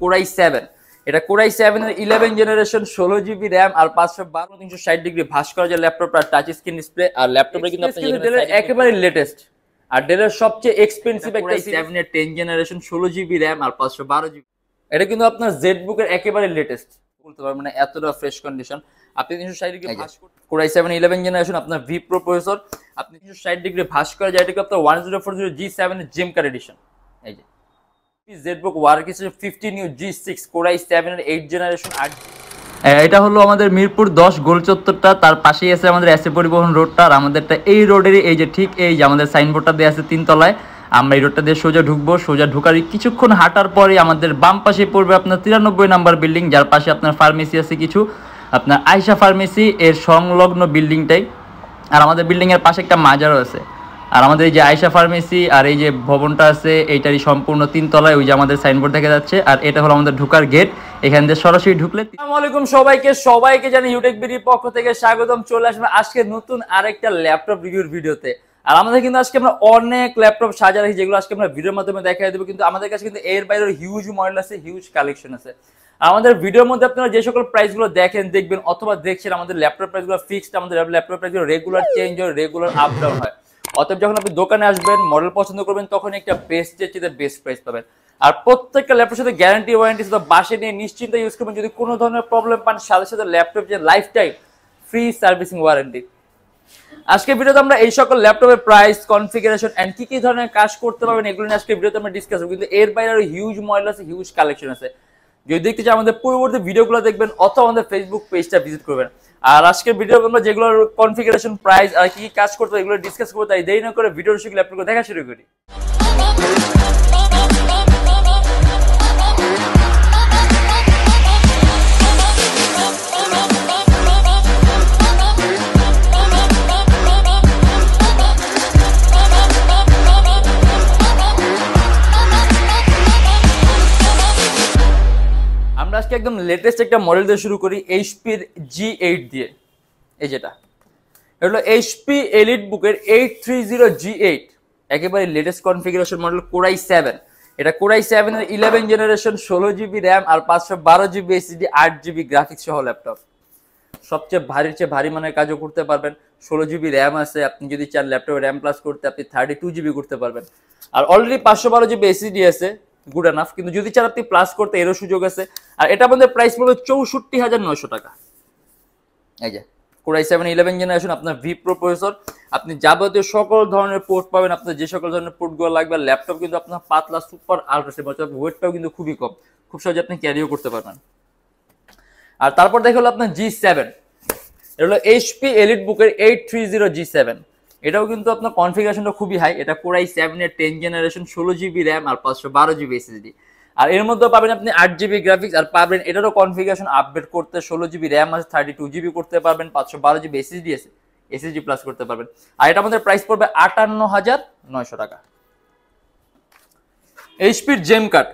Core i 7 এটা core i 7 এর 11 generation 16 GB RAM আর 512 360 degree ভাস্কর যে ল্যাপটপ আর টাচ স্ক্রিন ডিসপ্লে আর ল্যাপটপে কিন্তু আপনি ডেলের একেবারে লেটেস্ট আর ডেলের সবচেয়ে এক্সপেন্সিভ একটা 7 এর 10 জেনারেশন 16 জিবি র‍্যাম আর 512 জিবি। এটা কিন্তু আপনার জেডবুক এর একেবারে লেটেস্ট বলতে পারবেন, মানে এতটা ফ্রেশ কন্ডিশন। আপনি 360 ডিগ্রি ভাস্কর কোরাই 7 11 জেনারেশন আপনার ভি প্রো প্রসেসর, আপনি 360 ডিগ্রি ভাস্কর যেটাকে আপনার 1040 G7 এর জেম কার্ড এডিশন। এই যে জেডবুক ওয়ার্ক হিসেবে 15 নিউ G6 কোরাই 7 এর 8 জেনারেশন 8। এটা হলো আমাদের মিরপুর 10 গোল চত্বরটা, তার পাশেই আছে আমাদের এসএ পরিবহন রোডটা, আর আমাদেরটা এই রোডেরই এই যে ঠিক এই যে আমাদের সাইনবোর্ডটা দেওয়া আছে 3 তলায়। আমরা এই রোডটা দিয়ে সোজা ঢুকবো, সোজা ঢুকার কিছুক্ষণ হাঁটার পরে আমাদের বাম পাশে পড়বে আপনার 93 নাম্বার বিল্ডিং, যার পাশে আপনার ফার্মেসি আছে কিছু, আপনার আয়শা ফার্মেসি এর সংলগ্ন বিল্ডিংটাই। আর আমাদের বিল্ডিং এর পাশে একটা মাজারও আছে। আর আমাদের এই যে আয়শা ফার্মেসি আর এই যে ভবনটা আছে এইটারই সম্পূর্ণ 3 তলায় ওই যে আমাদের সাইনবোর্ড দেখা যাচ্ছে। আর এটা হলো আমাদের ঢোকার গেট, এখান দিয়ে সরাসরি ঢুকলে। আসসালামু আলাইকুম সবাইকে জানি ইউটেকবিডির পক্ষ থেকে স্বাগতম। চলে আসবে আজকে নতুন আরেকটা ল্যাপটপ রিভিউর ভিডিওতে। আর আমাদের কিন্তু আজকে আমরা অনেক ল্যাপটপ সাজা রাখি যেগুলো আজকে আমরা ভিডিওর মাধ্যমে দেখাই দেবো, কিন্তু আমাদের কাছে কিন্তু এর বাইরে হিউজ মডেল আছে, হিউজ কালেকশন আছে। আমাদের ভিডিওর মধ্যে আপনারা যে সকল প্রাইসগুলো দেখবেন অথবা দেখছেন আমাদের ল্যাপটপ প্রাইসগুলো ফিক্সড, আমাদের ল্যাপটপ প্রাইসগুলো রেগুলার চেঞ্জ হয়, রেগুলার আপ ডাউন হয়। অতএব যখন আপনি দোকানে আসবেন মডেল পছন্দ করবেন তখন একটা বেস্ট প্রাইস পাবেন। আর প্রত্যেকটা ল্যাপটপের সাথে গ্যারান্টি ওয়ারেন্টি সাথে বাসে নিয়ে নিশ্চিন্তে ইউজ করবেন। যদি কোনো ধরনের প্রবলেম পান সাথে সাথে ল্যাপটপ যে life time free servicing warranty. আজকে ভিডিওতে আমরা এই সকল ল্যাপটপের প্রাইস, কনফিগারেশন এন্ড কি ধরনের কাজ করতে পারবেন এগুলো নিয়ে আজকে ভিডিওতে আমরা ডিসকাস করব। কিন্তু এর বাইরে আরো হিউজ মডেল আছে, হিউজ কালেকশন আছে। যদি দেখতে চান আমাদের পূর্ববর্তী ভিডিওগুলো দেখবেন অথবা আমাদের ফেসবুক পেজটা ভিজিট করবেন। আর আজকের ভিডিও আমরা যেগুলোর কনফিগারেশন, প্রাইস আর কি কাজ করতে এগুলো ডিসকাস করবো। তাই দেরি না করে ভিডিওর শুরু ল্যাপটপগুলো দেখা শুরু করি। আজকে একদম লেটেস্ট একটা মডেল দিয়ে শুরু করি, এইচপির G8 দিয়ে। এই যেটা এটা হলো এইচপি এলিট বুকের 830 G8, একেবারে লেটেস্ট কনফিগারেশন মডেল কোরাই 7। এটা কোরাই 7 এর 11 জেনারেশন 16 জিবি র‍্যাম আর 512 জিবি এসএসডি 8 জিবি গ্রাফিক্স সহ ল্যাপটপ। সবচেয়ে ভারী মানের কাজও করতে পারবেন। 16 জিবি র‍্যাম আছে, আপনি যদি চান ল্যাপটপে র‍্যাম প্লাস করতে আপনি 32 জিবি করতে পারবেন। আর অলরেডি 512 জিবি এসএসডি আছে, গুড এনাফ। কিন্তু যদি চান আপনি প্লাস করতে এরও সুযোগ আছে। আর এটা আমাদের প্রাইস পড়বে 64,900 টাকা। এই যে কোরাই 7 11 জেনারেশন আপনার ভি প্রো প্রসেসর, আপনি যাবতীয় সকল ধরনের পোর্ট পাবেন। আপনার যে সকল ধরনের পোর্টগুলো লাগবে, ল্যাপটপ কিন্তু আপনার পাতলা সুপার আলট্রা স্লিম, অর্থাৎ ওয়েটটাও কিন্তু খুবই কম, খুব সহজে আপনি ক্যারিও করতে পারবেন। আর তারপর দেখা হলো আপনার G7, এটা হলো এইচপি এলিট বুকের 830 G7। এটাও কিন্তু আপনার কনফিগারেশনটা খুবই হাই। এটা কোরাই 7 এর 10 জেনারেশন 16 জিবি র‍্যাম আর 512 জিবি এসএসডি। আর এর মধ্যে পাবেন আপনি 8 জিবি গ্রাফিক্স, আর পাবেন এটারও কনফিগারেশন আপডেট করতে 16 জিবি র‍্যাম আছে, 32 জিবি করতে পারবেন, 512 জিবি এসএসডি আছে, এসএসডি প্লাস করতে পারবেন। আর এটা আমাদের প্রাইস পড়বে 58,900 টাকা। এইচপির জেম কার্ড,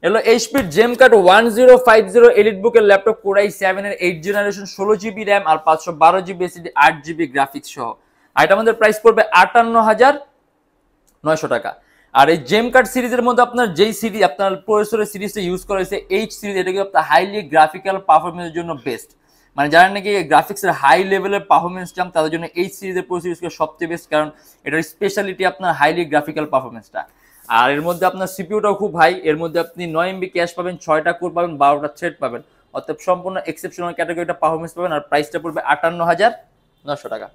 এলো এইচপির জেম কার্ড 1050 এলিট বুকের ল্যাপটপ কোরাই 7 এর 8 জেনারেশন 16 জিবি র‍্যাম আর 512 জিবি এসএসডি 8 জিবি গ্রাফিক্স সহ। আর এটা আমাদের প্রাইস পড়বে 58,900 টাকা। আর এই জেম কার্ড সিরিজের মধ্যে আপনার যেই সিরিজ আপনার প্রসেসরের সিরিজটা ইউজ করা হয়েছে এইচ সিরিজ, এটা কিন্তু আপনার হাইলি গ্রাফিক্যাল পারফরমেন্সের জন্য বেস্ট। মানে যারা নাকি গ্রাফিক্সের হাই লেভেলের পারফরমেন্স চান তাদের জন্য এইচ সিরিজের প্রসেসর ইউজ করা সবচেয়ে বেস্ট, কারণ এটার স্পেশালিটি আপনার হাইলি গ্রাফিক্যাল পারফরমেন্সটা। আর এর মধ্যে আপনার সিপিইউটাও খুব হাই, এর মধ্যে আপনি 9 MB ক্যাশ পাবেন, 6টা কোর পাবেন, 12টা থ্রেড পাবেন, অর্থাৎ সম্পূর্ণ এক্সেপশনাল ক্যাটাগরিটা পারফরমেন্স পাবেন। আর প্রাইসটা পড়বে 58,900 টাকা।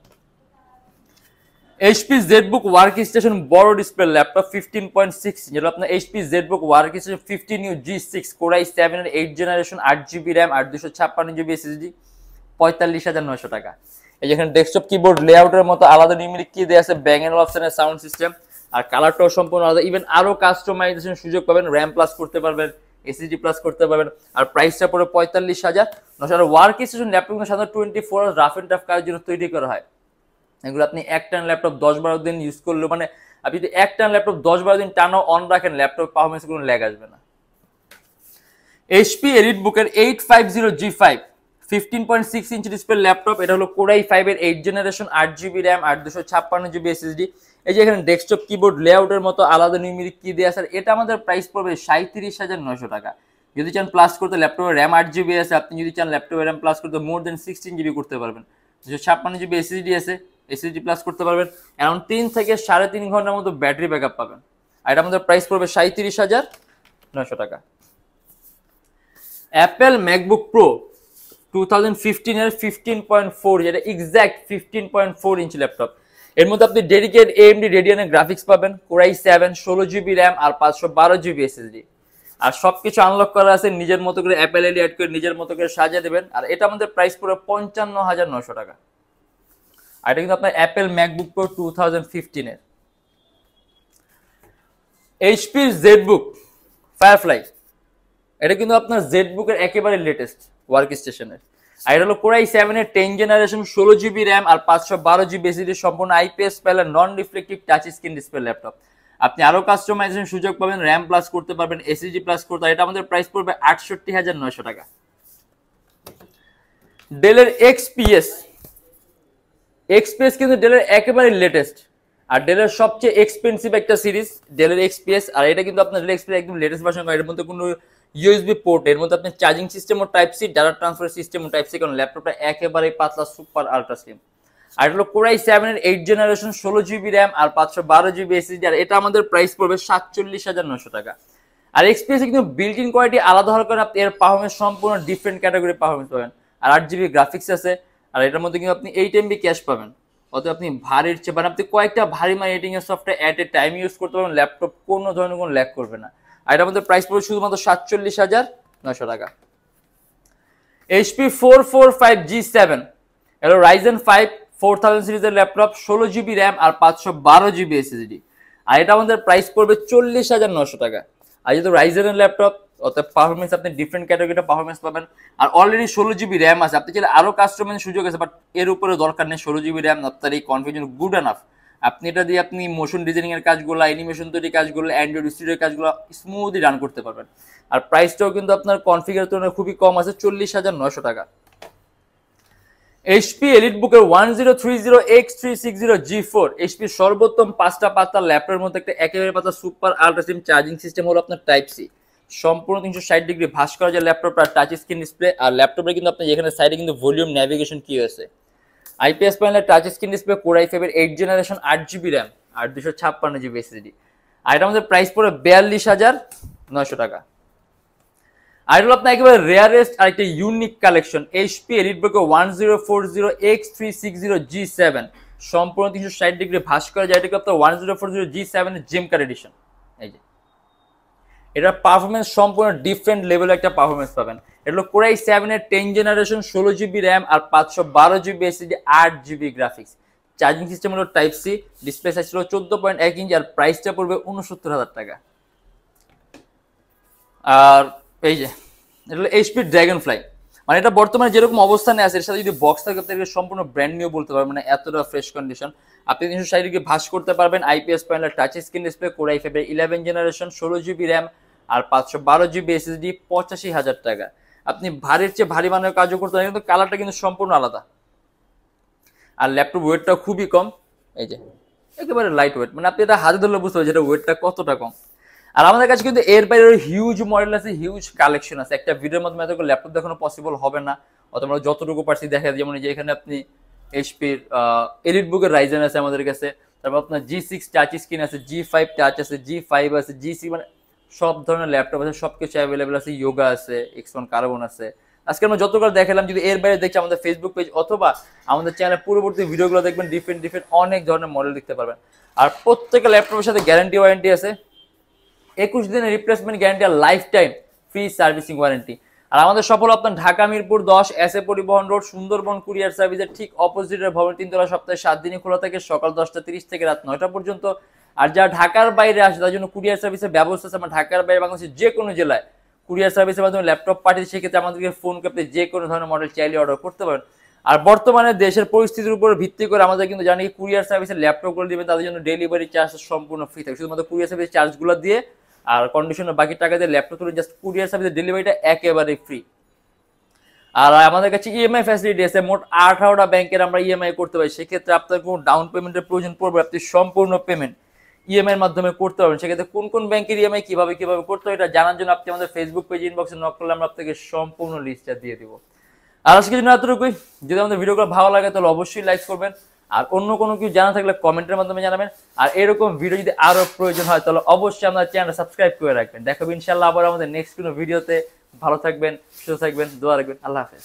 এইচপি জেডবুক ওয়ার্ক স্টেশন বড় ডিসপ্লে ল্যাপটপ 15.6, যেটা আপনার HP ZBook work station 15 new G6 core i 7 এর 8 জেনারেশন 8 জিবি র‍্যাম আর 256 জিবি এসএসডি, 45,900 টাকা। এই যেখানে ডেস্কটপ কিবোর্ড লেআউটের মতো আলাদা নিউমেরিক কি দেয়া আছে, ব্যাং এন্ড অপশনের সাউন্ড সিস্টেম, আর কালারটাও সম্পূর্ণ আলাদা। ইভেন আরো কাস্টমাইজেশন সুযোগ পাবেন, র‍্যাম প্লাস করতে পারবেন, এসএসডি প্লাস করতে পারবেন। আর প্রাইসটা পড়ে 45,900। ওয়ার্ক স্টেশন ল্যাপটপ সাধারণত 24 আওয়ার্স রাফ এন্ড টাফ কাজের জন্য তৈরি করা হয়। এগুলো আপনি এক টান ল্যাপটপ 10-12 দিন ইউজ করলে, মানে আপনি যদি এক টান ল্যাপটপ 10-12 দিন টানা অন রাখেন ল্যাপটপ পারফরমেন্স কোনো ল্যাগ আসবে না। এইচপি এলিট বুকের 850 G5 15.6 ইঞ্চি ডিসপ্লে ল্যাপটপ, এটা হলো কোরাই 5 এর 8 জেনারেশন 8 জিবি র‍্যাম আর 256 জিবি এসএসডি। এই যে এখানে ডেস্কটপ কিবোর্ড লেআউটের মতো আলাদা নিউমেরিক কি দেয়া আছে। এটা আমাদের প্রাইস পড়বে 37,900 টাকা। যদি চান প্লাস করতে ল্যাপটপের র্যাম 8GB আছে, আপনি যদি চান ল্যাপটপের র্যাম প্লাস করতে মোর দেন 16GB করতে পারবেন। 256GB এসএসডি আছে, এসএসডি প্লাস করতে পারবেন। অ্যারাউন্ড 3 থেকে 3.5 ঘন্টার মতো ব্যাটারি ব্যাকআপ পাবেন। আর এটা আমাদের প্রাইস পড়বে 37,900 টাকা। অ্যাপেল ম্যাকবুক প্রো 2015 এর 15.4, যেটা এক্স্যাক্ট 15.4 ইঞ্চি ল্যাপটপ। এর মধ্যে আপনি ডেডিকেটেড AMD রেডিয়ানের গ্রাফিক্স পাবেন, Core i7, 16GB র্যাম আর 512GB এসএসডি। আর সবকিছু আনলক করা আছে, নিজের মতো করে অ্যাপেল এলই অ্যাড করে নিজের মতো করে সাজিয়ে দেবেন। আর এটা আমাদের প্রাইস পড়বে 55,900 টাকা। আর এটা কিন্তু আপনার অ্যাপেল ম্যাকবুক প্রো 2015 এর। এইচপি জেডবুক ফায়ারফ্লাই, এটা কিন্তু আপনার জেডবুকের একেবারে লেটেস্ট ওয়ার্ক স্টেশনের। আর এটা হলো Core i7 এর 10 জেনারেশন, 16GB র্যাম আর 512GB এসএসডি, সম্পূর্ণ IPS panel non reflective touch screen display laptop. আপনি আরো কাস্টমাইজেশন সুযোগ পাবেন, র্যাম প্লাস করতে পারবেন, এসএসডি প্লাস করতে। এটা আমাদের প্রাইস পড়বে 68,900 টাকা। ডেলের এক্সপিএস কিন্তু ডেলের একেবারে লেটেস্ট আর ডেলের সবচেয়ে এক্সপেন্সিভ একটা সিরিজ ডেলের এক্সপিএস। আর এটা কিন্তু আপনার ডেল এক্সপিএস একদম লেটেস্ট ভার্সন। এর মধ্যে কোনো ইউএসবি পোর্ট, এর মধ্যে আপনি চার্জিং সিস্টেম ও type C, data transfer system ও টাইপ সি, কারণ ল্যাপটপটা একেবারে পাতলা, সুপার আলট্রা স্লিম। আর এটা হলো Core i7 এর 8 জেনারেশন, 16GB র্যাম আর 512GB এসএসডি। আর এটা আমাদের প্রাইস পড়বে 47,900 টাকা। আর এক্সপিএস কিন্তু বিল্ট ইন কোয়ালিটি আলাদা হওয়ার কারণে আপনি এর পারফরম্যান্স সম্পূর্ণ ডিফারেন্ট ক্যাটাগরি পারফরম্যান্স পাবেন। আর 8GB গ্রাফিক্স আছে, আর এটার মধ্যে কিন্তু আপনি 8MB ক্যাশ পাবেন। অতএব আপনি ভারীর চেয়ে মানে আপনি কয়েকটা ভারী এডিটিং এর সফটওয়্যার এট এ টাইম ইউজ করতে পারবেন, ল্যাপটপ কোনো ধরনের কোনো ল্যাগ করবে না। আর এটা আমাদের প্রাইস পড়বে শুধুমাত্র 47,900 টাকা। HP 445G7, এটা Ryzen 5 4000 সিরিজের ল্যাপটপ, 16GB র্যাম আর 512GB এসএসডি। আর এটা আমাদের প্রাইস পড়বে 40,900 টাকা। আর যেহেতু রাইজেনের ল্যাপটপ, অর্থাৎ পারফরমেন্স আপনি ডিফারেন্ট ক্যাটাগরিটা পারফরমেন্স পাবেন। আর অলরেডি 16GB র্যাম আছে, আপনি চাইলে আরো কাস্টমাইজের সুযোগ আছে, বাট এর উপরে দরকার নেই। 16GB র্যাম আপনার এই কনফিগারেশন গুড এনাফ। আপনি এটা দিয়ে আপনি মোশন ডিজাইনিং এর কাজগুলো, অ্যানিমেশন তৈরি কাজগুলো, অ্যান্ড্রয়েড স্টুডিওর কাজগুলো স্মুথলি রান করতে পারবেন। আর প্রাইসটাও কিন্তু আপনার কনফিগারের তুলনায় খুবই কম আছে, 40,900 টাকা। HP এলিটবুকের 1030X360 G4, HP সর্বোত্তম 5টা পাতার ল্যাপটপের মধ্যে একটা একেবারে পাতা super ultra slim charging system হলো আপনার টাইপ সি, সম্পূর্ণ 360 ডিগ্রি ভাঁজ করা যায় ল্যাপটপ আর টাচ স্ক্রিন ডিসপ্লে। আর ল্যাপটপে কিন্তু আপনি এখানে সাইডে কিন্তু ভলিউম ন্যাভিগেশন কি আছে, আইপিএস প্যানেলের touch screen display, Core i5 এর 8 জেনারেশন, 8GB র্যাম আর 256GB এসএসডি। আর এটা আমাদের প্রাইস পড়ে 42,900 টাকা। আর হলো আপনার একেবারে রেয়ারেস্ট আর একটা unique collection, HP এলিটবুকের 1040X360 G7, সম্পূর্ণ 360 ডিগ্রি ভাঁজ করা যায়। এটাকে আপনার 1040 G7 এর জিমকার এডিশন। এই যে এটার পারফরমেন্স সম্পূর্ণ ডিফারেন্ট লেভেলের একটা পারফরমেন্স পাবেন। এটা হলো Core i7 এর 10 জেনারেশন, 16GB র্যাম আর 512GB SSD, 8GB graphics. Charging system হলো টাইপ সি, ডিসপ্লে সাইজ হলো 14.1 ইঞ্চি। আর প্রাইসটা পড়বে 69,000 টাকা। আর এই যে এটা হলো HP ড্রাগনফ্লাই, মানে এটা বর্তমানে যেরকম অবস্থানে আছে, এর সাথে যদি বক্স থাকে আপনি সম্পূর্ণ ব্র্যান্ড নিউ বলতে পারবেন, মানে এতটা ফ্রেশ কন্ডিশন। আপনি 360 ডিগ্রি ভাঁজ করতে পারবেন, IPS panel, touch screen display, Core i5 এর 11 জেনারেশন, 16GB র্যাম আর 512GB এসএসডি, 85,000 টাকা। আপনি ভারীর চেয়ে ভারী মানের কাজও করতে পারেন, কিন্তু কালারটা কিন্তু সম্পূর্ণ আলাদা। আর ল্যাপটপ ওয়েটটা খুবই কম, এই যে একেবারে লাইট ওয়েট, মানে আপনি এটা হাতে ধরলে বুঝতে পারবেন যেটা ওয়েটটা কতটা কম। আর আমাদের কাছে কিন্তু এর বাইরে হিউজ মডেল আছে, হিউজ কালেকশন আছে। একটা ভিডিওর মাধ্যমে এত ল্যাপটপ দেখানো পসিবল হবে না, অথবা যতটুকু পারছি দেখা, যেমন যে এখানে আপনি এইচপির এলিটবুকের রাইজেন আছে আমাদের কাছে, তারপর আপনার G6 টাচ স্ক্রিন আছে, G5 টাচ আছে, G5 আছে, G6, মানে সব ধরনের ল্যাপটপ আছে, সবকিছু অ্যাভেলেবেল আছে। ইয়োগা আছে, X1 কার্বন আছে। আজকে আমরা যতবার দেখালাম, যদি এর বাইরে দেখছি আমাদের ফেসবুক পেজ অথবা আমাদের চ্যানেলের পূর্ববর্তী ভিডিওগুলো দেখবেন, ডিফারেন্ট অনেক ধরনের মডেল দেখতে পারবেন। আর প্রত্যেকটা ল্যাপটপের সাথে গ্যারান্টি ওয়ারেন্টি আছে, 21 দিনের রিপ্লেসমেন্ট গ্যারান্টি আর life time free servicing warranty. আর আমাদের সফল আপনার Dhaka Mirpur 10 SA Paribahan road, Sundarban courier সার্ভিসের ঠিক অপোজিটের ভবন 3 তলা, সপ্তাহে 7 দিনই খোলা থাকে, সকাল 10:30 থেকে রাত 9টা পর্যন্ত। আর যারা ঢাকার বাইরে আসে তার জন্য কুরিয়ার সার্ভিসের ব্যবস্থা আছে। আমরা ঢাকার বাইরে বাংলাদেশের যে কোনো জেলায় কুরিয়ার সার্ভিসের মাধ্যমে ল্যাপটপ পাঠিয়ে, সেক্ষেত্রে আমাদেরকে ফোন করে যে কোনো ধরনের মডেল চাইলে অর্ডার করতে পারেন। আর বর্তমানে দেশের পরিস্থিতির উপর ভিত্তি করে আমাদের কিন্তু জানি কুরিয়ার সার্ভিসের ল্যাপটপগুলো দিবেন, তাদের জন্য ডেলিভারি চার্জ সম্পূর্ণ ফ্রি থাকে, শুধুমাত্র কুরিয়ার সার্ভিস চার্জগুলো দিয়ে আর কন্ডিশনের বাকি টাকা দিয়ে ল্যাপটপ তুলে জাস্ট কুরিয়ার সার্ভিসের ডেলিভারিটা একেবারে ফ্রি। আর আমাদের কাছে ইএমআই ফ্যাসিলিটি আছে, মোট 18টা ব্যাংকের আমরা ইএমআই করতে পারি। সেক্ষেত্রে আপনার কোনো ডাউন পেমেন্টের প্রয়োজন পড়বে, আপনি সম্পূর্ণ পেমেন্ট ইএমআই এর মাধ্যমে করতে পারবেন। সেক্ষেত্রে কোন কোন ব্যাংকের ইএমআই কিভাবে করতে হয় এটা জানার জন্য আপনি আমাদের ফেসবুক পেজ ইনবক্সে নক করলে আমরা আপনাকে সম্পূর্ণ লিস্টটা দিয়ে দিব। আর আজকের জন্য এতটুকুই। যদি আমাদের ভিডিওগুলো ভালো লাগে তাহলে অবশ্যই লাইক করবেন, আর অন্য কোনো কিছু জানা থাকলে কমেন্টের মাধ্যমে জানাবেন। আর এরকম ভিডিও যদি আরো প্রয়োজন হয় তাহলে অবশ্যই আমাদের চ্যানেলটা সাবস্ক্রাইব করে রাখবেন। দেখাবো ইনশাআল্লাহ আবার আমাদের নেক্সট কোনো ভিডিওতে। ভালো থাকবেন, সুস্থ থাকবেন, দোয়া রাখবেন। আল্লাহ হাফেজ।